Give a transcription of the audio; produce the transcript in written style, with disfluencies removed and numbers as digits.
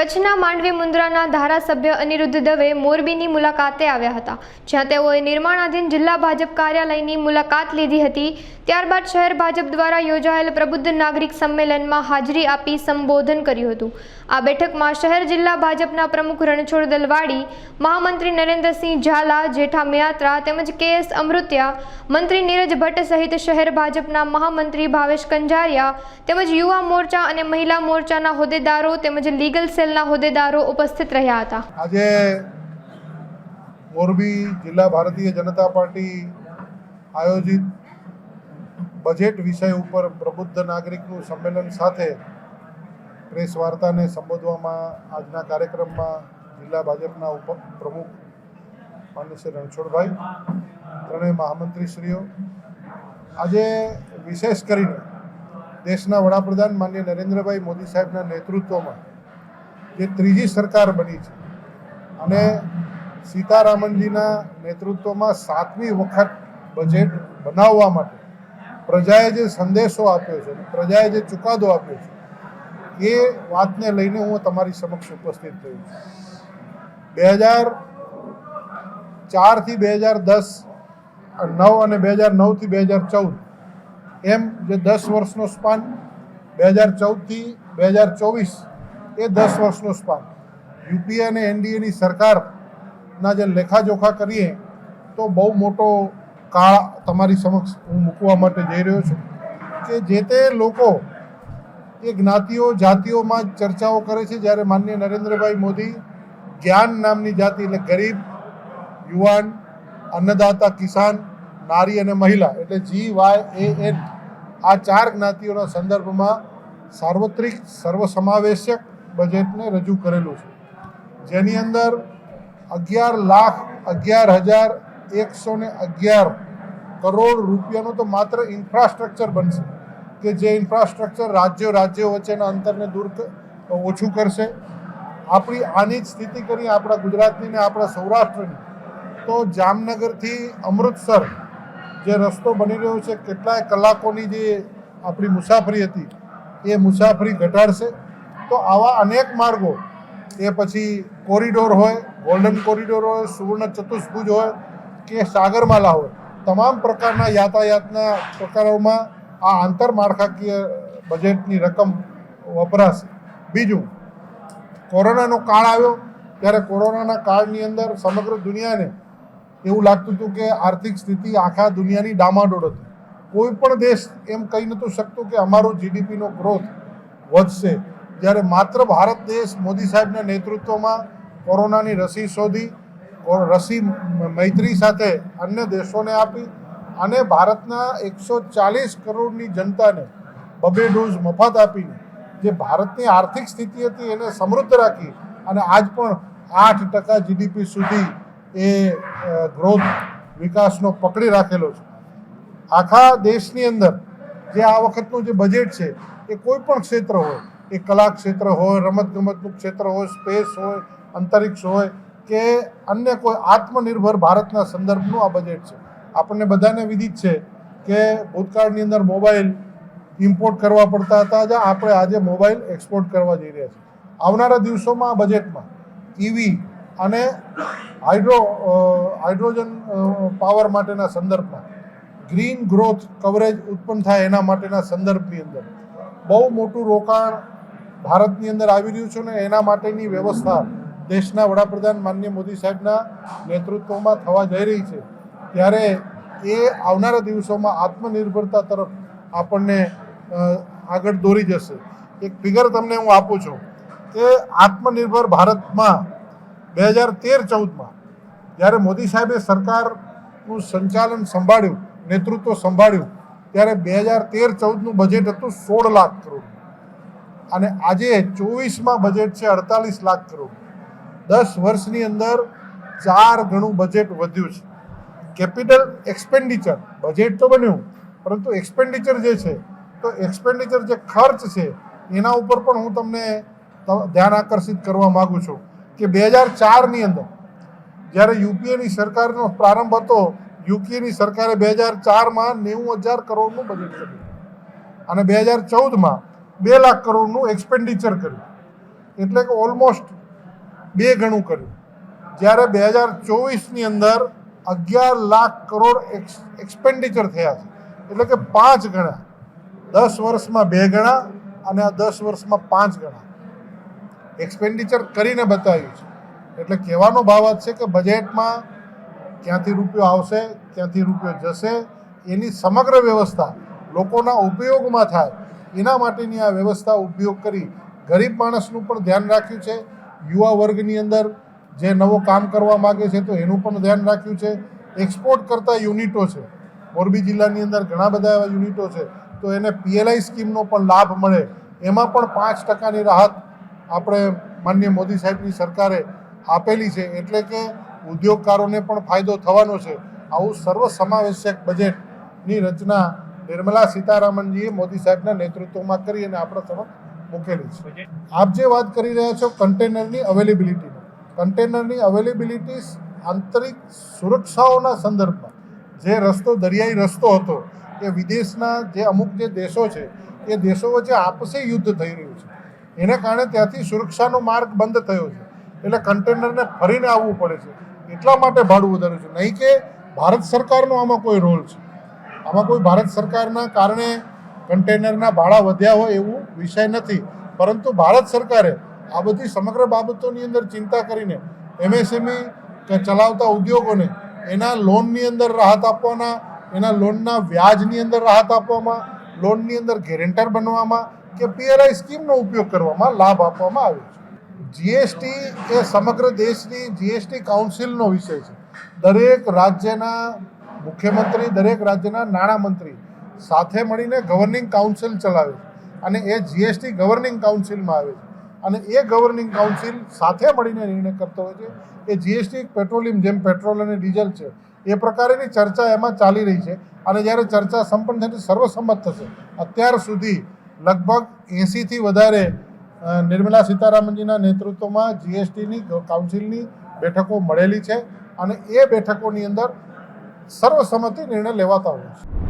કચ્છના માંડવી મુન્દ્રાના ધારાસભ્ય અનિરુદ્ધ દવે મોરબીની મુલાકાતે આવ્યા હતા, જ્યાં તેઓએ નિર્માણાધીન જિલ્લા ભાજપ કાર્યાલયની મુલાકાત લીધી હતી। ત્યારબાદ શહેર ભાજપ દ્વારા યોજાયેલ પ્રબુદ્ધ નાગરિક સંમેલનમાં હાજરી આપી સંબોધન કર્યું હતું। આ બેઠકમાં શહેર જિલ્લા ભાજપના પ્રમુખ રણછોડ દલવાડી, મહામંત્રી નરેન્દ્રસિંહ ઝાલા, જેઠા મેયાત્રા તેમજ KS અમૃત્યા, મંત્રી નીરજ ભટ્ટ સહિત શહેર ભાજપના મહામંત્રી ભાવેશ કંજારિયા તેમજ યુવા મોરચા અને મહિલા મોરચાના હોદ્દેદારો તેમજ લીગલ સેલના હોદ્દેદારો ઉપસ્થિત રહ્યા હતા। આજે મોરબી જિલ્લા ભારતીય જનતા પાર્ટી આયોજિત બજેટ વિષય ઉપર પ્રબુદ્ધ નાગરિકનું સંમેલન સાથે પ્રેસ વાર્તાને સંબોધવામાં આજના કાર્યક્રમમાં જિલ્લા ભાજપના પ્રમુખ માનનીય શ્રી રણછોડભાઈ, ત્રણેય મહામંત્રીશ્રીઓ, આજે વિશેષ કરીને દેશના વડાપ્રધાન માનનીય નરેન્દ્રભાઈ મોદી સાહેબના નેતૃત્વમાં જે ત્રીજી સરકાર બની છે અને સીતારામનજીના નેતૃત્વમાં 7મી વખત બજેટ બનાવવા માટે પ્રજાએ જે સંદેશો આપ્યો છે, પ્રજાએ જે ચુકાદો આપ્યો છે, એ વાતને લઈને હું તમારી સમક્ષ ઉપસ્થિત થયો છું। 2004થી 2010, 9 અને 2009થી 2014 એમ જે 10 વર્ષનો સ્પાન, 2014થી 2024 એ 10 વર્ષનો સ્પાન, યુપીએ અને એનડીએની સરકારના જે લેખાજોખા કરીએ તો બહુ મોટો કાળ તમારી સમક્ષ હું મૂકવા માટે જઈ રહ્યો છું કે જે તે લોકો એ જ્ઞાતિઓ જાતિઓમાં ચર્ચાઓ કરે છે, જ્યારે માનનીય નરેન્દ્રભાઈ મોદી જ્ઞાન નામની જાતિ એટલે ગરીબ, યુવાન, અન્નદાતા, કિસાન, નારી અને મહિલા એટલે GYAN આ 4 જ્ઞાતિઓના સંદર્ભમાં સાર્વત્રિક સર્વસમાવેશક બજેટને રજૂ કરેલું છે, જેની અંદર 11,11,111 કરોડ રૂપિયાનો તો માત્ર ઇન્ફ્રાસ્ટ્રક્ચર બનશે કે જે ઇન્ફ્રાસ્ટ્રક્ચર રાજ્યો વચ્ચેના અંતરને ઓછું કરશે। આપણી આની જ સ્થિતિ કરીએ આપણા ગુજરાતની ને આપણા સૌરાષ્ટ્રની, તો જામનગરથી અમૃતસર જે રસ્તો બની રહ્યો છે, કેટલાય કલાકોની જે આપણી મુસાફરી હતી એ મુસાફરી ઘટાડશે। તો આવા અનેક માર્ગો, એ પછી કોરિડોર હોય, ગોલ્ડન કોરિડોર હોય, સુવર્ણ ચતુષ્ભુજ હોય કે સાગરમાલા હોય, તમામ પ્રકારના યાતાયાતના પ્રકારોમાં આ આંતરમાળખાકીય બજેટની રકમ વપરાશે। બીજું, કોરોનાનો કાળ આવ્યો ત્યારે કોરોનાના કાળની અંદર સમગ્ર દુનિયાને એવું લાગતું હતું કે આર્થિક સ્થિતિ આખા દુનિયાની ડામાડોળ હતી। કોઈ પણ દેશ એમ કહી નહોતું શકતું કે અમારો GDPનો ગ્રોથ વધશે, જ્યારે માત્ર ભારત દેશ મોદી સાહેબના નેતૃત્વમાં કોરોનાની રસી શોધી, રસી મૈત્રી સાથે અન્ય દેશોને આપી અને ભારતના 140 કરોડની જનતાને 2 ડોઝ મફત આપીને જે ભારતની આર્થિક સ્થિતિ હતી એને સમૃદ્ધ રાખી અને આજ પણ 8% GDP સુધી એ ગ્રોથ વિકાસનો પકડી રાખેલો છે। આખા દેશની અંદર જે આ વખતનું જે બજેટ છે એ કોઈ પણ ક્ષેત્ર હોય, એ કલા ક્ષેત્ર હોય, રમતગમતનું ક્ષેત્ર હોય, સ્પેસ હોય, અંતરિક્ષ હોય કે અન્ય કોઈ આત્મનિર્ભર ભારતના સંદર્ભનું આ બજેટ છે। આપણને બધાને વિદિત છે કે ભૂતકાળની અંદર મોબાઈલ ઇમ્પોર્ટ કરવા પડતા હતા, આપણે આજે મોબાઈલ એક્સપોર્ટ કરવા જઈ રહ્યા છીએ। આવનારા દિવસોમાં આ બજેટમાં EV અને હાઇડ્રોજન પાવર માટેના સંદર્ભમાં, ગ્રીન ગ્રોથ કવરેજ ઉત્પન્ન થાય એના માટેના સંદર્ભની અંદર બહુ મોટું રોકાણ ભારતની અંદર આવી રહ્યું છે ને એના માટેની વ્યવસ્થા દેશના વડાપ્રધાન માનનીય મોદી સાહેબના નેતૃત્વમાં થવા જઈ રહી છે। ત્યારે એ આવનારા દિવસોમાં આત્મનિર્ભરતા તરફ આપણને આગળ દોરી જશે। એક ફિગર તમને હું આપું છું કે આત્મનિર્ભર ભારતમાં 2013-14માં જ્યારે મોદી સાહેબે સરકારનું સંચાલન સંભાળ્યું, નેતૃત્વ સંભાળ્યું, ત્યારે 2013-14નું બજેટ હતું 16 લાખ કરોડ અને આજે 24માં બજેટ છે 48 લાખ કરોડ। 10 વર્ષની અંદર 4 ગણું બજેટ વધ્યું છે। કેપિટલ એક્સપેન્ડિચર, બજેટ તો બન્યું પરંતુ એક્સપેન્ડિચર જે છે, તો એક્સપેન્ડિચર જે ખર્ચ છે એના ઉપર પણ હું તમને ધ્યાન આકર્ષિત કરવા માગું છું કે 2004ની અંદર જ્યારે યુપીએની સરકારનો પ્રારંભ હતો, યુપીએની સરકારે 2004માં 90,000 કરોડનું બજેટ કર્યું અને 2014માં 2 લાખ કરોડનું એક્સપેન્ડિચર કર્યું। એટલે કે ઓલમોસ્ટ 2 ગણું કર્યું. જ્યારે 2024ની અંદર 11 લાખ કરોડ એક્સપેન્ડિચર થયા છે, એટલે કે 5 ગણા. 10 વર્ષમાં 2 ગણા અને આ 10 વર્ષમાં 5 ગણા એક્સપેન્ડિચર કરીને બતાવ્યું છે. એટલે કહેવાનો ભાવ છે કે બજેટમાં ક્યાંથી રૂપિયો આવશે, ક્યાંથી રૂપિયો જશે, એની સમગ્ર વ્યવસ્થા લોકોના ઉપયોગમાં થાય એના માટેની આ વ્યવસ્થા ઉપયોગ કરી ગરીબ માણસનું પણ ધ્યાન રાખ્યું છે. યુવા વર્ગની અંદર જે નવો કામ કરવા માગે છે તો એનું પણ ધ્યાન રાખ્યું છે. એક્સપોર્ટ કરતા યુનિટો છે, મોરબી જિલ્લાની અંદર ઘણા બધા એવા યુનિટો છે, તો એને PLI સ્કીમનો પણ લાભ મળે, એમાં પણ 5%ની રાહત આપણે માનનીય મોદી સાહેબની સરકારે આપેલી છે. એટલે કે ઉદ્યોગકારોને પણ ફાયદો થવાનો છે. આવું સર્વસમાવેશક બજેટની રચના નિર્મલા સીતારામનજીએ મોદી સાહેબના નેતૃત્વમાં કરી અને આપણા સમક્ષ મૂકેલી છે. આપ જે વાત કરી રહ્યા છો કન્ટેનરની અવેલેબિલિટીની, કન્ટેનરની અવેલેબિલિટી આંતરિક સુરક્ષાઓના સંદર્ભમાં જે રસ્તો દરિયાઈ રસ્તો હતો એ વિદેશના જે અમુક જે દેશો છે એ દેશો વચ્ચે આપસી યુદ્ધ થઈ રહ્યું છે, એને કારણે ત્યાંથી સુરક્ષાનો માર્ગ બંધ થયો છે. એટલે કન્ટેનરને ફરીને આવવું પડે છે, એટલા માટે ભાડું વધાર્યું છે. નહીં કે ભારત સરકારનો આમાં કોઈ રોલ છે. આમાં કોઈ ભારત સરકારના કારણે કન્ટેનરના ભાડા વધ્યા હોય એવું વિષય નથી, પરંતુ ભારત સરકારે આ બધી સમગ્ર બાબતોની અંદર ચિંતા કરીને MSME ચલાવતા ઉદ્યોગોને એના લોનની અંદર રાહત આપવાના, એના લોનના વ્યાજની અંદર રાહત આપવામાં, લોનની અંદર ગેરેન્ટર બનવામાં કે PLI સ્કીમનો ઉપયોગ કરવામાં લાભ આપવામાં આવ્યો છે. GST એ સમગ્ર દેશની GST કાઉન્સિલનો વિષય છે. દરેક રાજ્યના મુખ્યમંત્રી, દરેક રાજ્યના નાણામંત્રી સાથે મળીને ગવર્નિંગ કાઉન્સિલ ચલાવે છે અને એ GST ગવર્નિંગ કાઉન્સિલમાં આવે છે અને એ ગવર્નિંગ કાઉન્સિલ સાથે મળીને નિર્ણય કરતો હોય છે. એ GST પેટ્રોલિયમ, જેમ પેટ્રોલ અને ડીઝલ છે એ પ્રકારેની ચર્ચા એમાં ચાલી રહી છે અને જ્યારે ચર્ચા સંપન્ન થતી સર્વસંમત થશે. અત્યાર સુધી લગભગ 80થી વધારે નિર્મલા સીતારામનજીના નેતૃત્વમાં GSTની કાઉન્સિલની બેઠકો મળેલી છે અને એ બેઠકોની અંદર સર્વસંમતિ નિર્ણય લેવાતા હોય છે.